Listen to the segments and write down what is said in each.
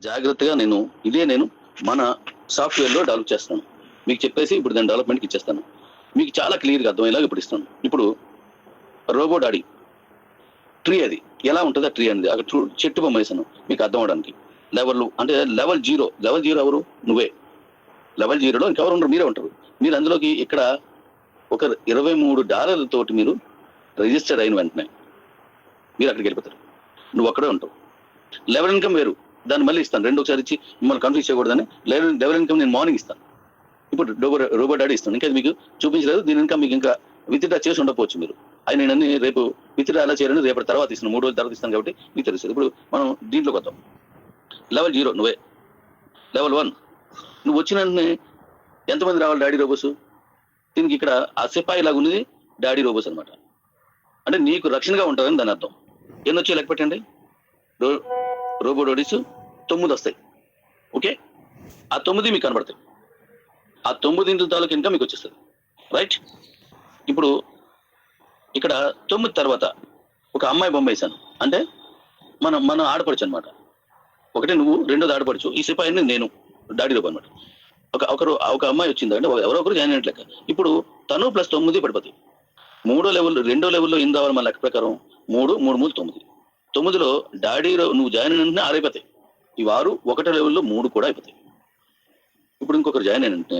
జాగ్రత్తగా నేను మన సాఫ్ట్వేర్లో డెవలప్ చేస్తాను. మీకు చెప్పేసి ఇప్పుడు దాని డెవలప్మెంట్కి ఇచ్చేస్తాను. మీకు చాలా క్లియర్గా అర్థమయ్యేలాగా ఇప్పుడు ఇస్తాను. ఇప్పుడు రోబో డాడీ ట్రీ అది ఎలా ఉంటుంది? ఆ ట్రీ అనేది అక్కడ చెట్టు బొమ్మ వేసాను మీకు అర్థం అవడానికి. లెవెల్ అంటే లెవెల్ 0 ఎవరు? నువ్వే. లెవెల్ 0లో ఇంకెవరు ఉండరు, మీరే ఉంటారు. మీరు అందులోకి ఇక్కడ ఒక $23 మీరు రిజిస్టర్ అయిన వెంటనే మీరు అక్కడికి వెళ్ళిపోతారు. నువ్వు అక్కడే ఉంటావు. లెవెల్ ఇన్కమ్ వేరు, దాన్ని మళ్ళీ ఇస్తాను. రెండు ఒకసారి ఇచ్చి మిమ్మల్ని కన్ఫ్యూజ్ చేయకూడదని లెవెల్ ఇన్కమ్ నేను మార్నింగ్ ఇస్తాను. ఇప్పుడు రోబో డాడీ ఇస్తాను. ఇంకా మీకు చూపించలేదు. దీని ఇన్కమ్ మీకు ఇంకా విత్డ్రా చేసి ఉండకపోవచ్చు మీరు. ఆయన నేను రేపు విత్డ్రా ఎలా చేయాలని రేపటి తర్వాత ఇస్తాను, 3 రోజుల తర్వాత ఇస్తాను కాబట్టి మీకు తెలుస్తుంది. ఇప్పుడు మనం దీంట్లోకి వద్దాం. లెవెల్ 0 నువ్వే. లెవెల్ 1 నువ్వు వచ్చిన వెంటనే ఎంతమంది రావాలి డాడీ రోబోస్? దీనికి ఇక్కడ ఆ సిపాయి లాగా ఉన్నది డాడీ రోబోస్ అనమాట. అంటే నీకు రక్షణగా ఉంటుందని దాని అర్థం. ఎన్ని వచ్చి లెక్క పెట్టండి. రోబో డాడీస్ 9 వస్తాయి. ఓకే, ఆ 9 మీకు కనబడతాయి. ఆ 9 తాలూకు ఇన్కమ్ మీకు వచ్చేస్తుంది. రైట్. ఇప్పుడు ఇక్కడ 9 తర్వాత ఒక అమ్మాయి బొమ్మ వేశాను. అంటే మన ఆడపడుచు అనమాట. ఒకటి నువ్వు, రెండోది ఆడపడుచు. ఈ సిపాయిని నేను డాడీ రోబో అనమాట. ఒక అమ్మాయి వచ్చింది అంటే ఎవరో ఒకరు జాయిన్ అయినట్లెక్క. ఇప్పుడు తను ప్లస్ 9 పడిపోతాయి. రెండో లెవెల్లో ఏం రావాలి మన లెక్క ప్రకారం? 3 3 9. 9లో డాడీ నువ్వు జాయిన్ అయిన వెంటనే 6 అయిపోతాయి. ఈ 6 ఒకటో లెవెల్లో 3 కూడా అయిపోతాయి. ఇప్పుడు ఇంకొకరు జాయిన్ అయినంటే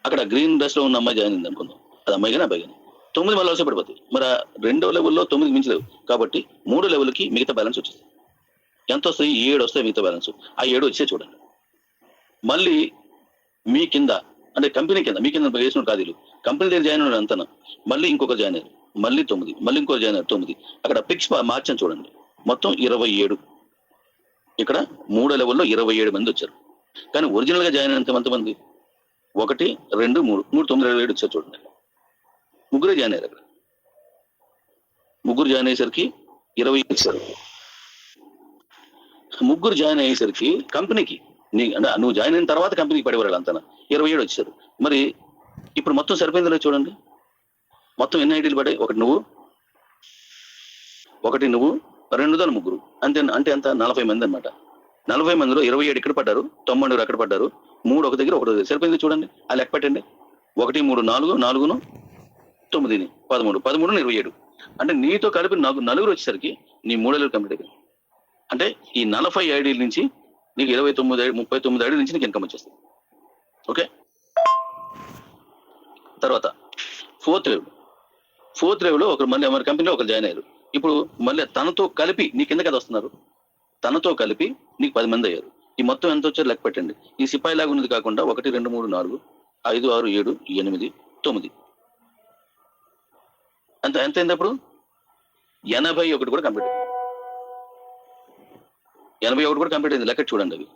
అక్కడ గ్రీన్ డ్రెస్ లో ఉన్న అమ్మాయి జాయిన్ అయింది అనుకుందాం. అది అమ్మాయి కానీ అబ్బాయి కానీ 9 మళ్ళీ వచ్చే పడిపోతాయి. మరి రెండో లెవెల్లో 9 మించలేవు కాబట్టి 3 లెవెల్కి మిగతా బ్యాలెన్స్ వచ్చేస్తుంది. ఎంత వస్తాయి? 7 వస్తాయి మిగతా బ్యాలెన్స్. ఆ 7 వచ్చే చూడండి. మళ్ళీ మీ కింద అంటే కంపెనీ కింద మీ కింద వేసిన ఖాళీలు కంపెనీ దగ్గర జాయిన్ అయినారు అంతనా. మళ్ళీ ఇంకొకరు జాయిన్ అయ్యారు, మళ్ళీ 9, మళ్ళీ ఇంకొకరు జాయిన్ అయ్యారు 9. అక్కడ పిక్స్ మార్చని చూడండి. మొత్తం 27. ఇక్కడ 3 లెవెల్లో 27 మంది వచ్చారు. కానీ ఒరిజినల్ గా జాయిన్ అయినంత ఎంతమంది? 1 2 3 9 27 వచ్చారు చూడండి. ముగ్గురే జాయిన్ అయ్యారు. అక్కడ ముగ్గురు జాయిన్ అయ్యేసరికి 20 ఇచ్చారు. ముగ్గురు జాయిన్ అయ్యేసరికి కంపెనీకి అంటే నువ్వు జాయిన్ అయిన తర్వాత కంపెనీకి పడేవారు అంతా 27 వచ్చారు. మరి ఇప్పుడు మొత్తం సరిపోయిందో చూడండి. మొత్తం ఎన్ని ఐడీలు పడాయి? ఒకటి నువ్వు, 2 దాని ముగ్గురు, అంతే. అంటే ఎంత? 40 మంది అనమాట. 40 మందిలో 27 ఇక్కడ పడ్డారు, 90 అక్కడ పడ్డారు, 3 ఒక దగ్గర, 1 దగ్గర. సరిపోయింది చూడండి. ఆ లెక్క పెట్టండి. 1 3 4 4 9 13 13 27. అంటే నీతో కలిపి నాకు 4 వచ్చేసరికి నీ 3 ఏళ్ళు కంప్లీట్ అయిపోయింది. అంటే ఈ 40 ఐడీల నుంచి నీకు 39 ఐడీల నుంచి నీకు ఇన్కమ్ వచ్చేస్తుంది. ఓకే. తర్వాత ఫోర్త్ వేవ్లో ఒకరు మళ్ళీ మన కంపెనీలో ఒకరు జాయిన్ అయ్యారు. ఇప్పుడు మళ్ళీ తనతో కలిపి నీ కింద కదా వస్తున్నారు. తనతో కలిపి నీకు 10 మంది అయ్యారు. ఈ మొత్తం ఎంత వచ్చారు లెక్క పెట్టండి. ఈ సిపాయి లాగా ఉన్నది కాకుండా 1 2 3 4 5 6 7 8 9 ఎంత అయింది? అప్పుడు 81 కూడా కంప్లీట్ అయింది. 81 కూడా కంప్లీట్ అయింది. లెక్క చూడండి అవి.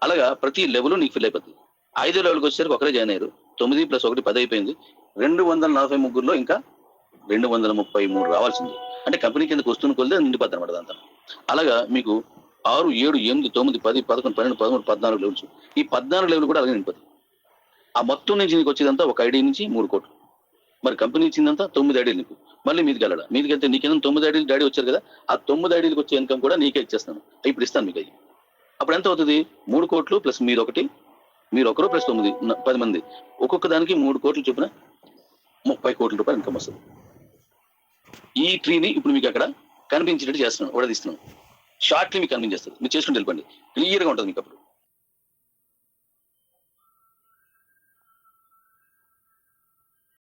అలాగా ప్రతి లెవెల్ నీకు ఫిల్ అయిపోతుంది. 5వ లెవెల్కి వచ్చేసరికి ఒకరే జాయిన్ అయ్యారు. 9 + 1 10 అయిపోయింది. 243 ఇంకా 233 రావాల్సింది. అంటే కంపెనీ కిందకి వస్తున్న కొలిదే నిండిపోద్ది అనమాట దాంతో. అలాగా మీకు 6 7 8 9 10 11 12 13 14 లెవెల్స్. ఈ 14 లెవెల్ కూడా అలాగే నిండిపోతుంది. ఆ మొత్తం నుంచి నీకు వచ్చేదంతా ఒక ఐడీ నుంచి 3 కోట్లు. మరి కంపెనీ ఇచ్చిందంతా 9 ఐడీలు నీకు. మళ్ళీ మీదికి వెళ్ళడా? మీదికి వెళ్తే నీకేదో 9 ఐడీలు డాడీ వచ్చారు కదా, ఆ 9 ఐడీలకు వచ్చే ఇన్కమ్ కూడా నీకే ఇచ్చేస్తాను. ఇప్పుడు ఇస్తాను మీకు అవి. అప్పుడు ఎంత అవుతుంది? 3 కోట్లు ప్లస్ మీరు ఒకరు ప్లస్ 9 10 మంది. ఒక్కొక్క దానికి 3 కోట్లు చొప్పున 30 కోట్ల రూపాయలు ఇన్కమ్ వస్తుంది. ఈ ట్రీని ఇప్పుడు మీకు అక్కడ కనిపించేటట్టు చేస్తున్నాను, ఉడదీస్తున్నాను. షార్ట్లీ మీకు కనిపించేస్తుంది. మీరు చేసుకుంటూ వెళ్ళిపోండి. క్లియర్గా ఉంటుంది మీకు అప్పుడు.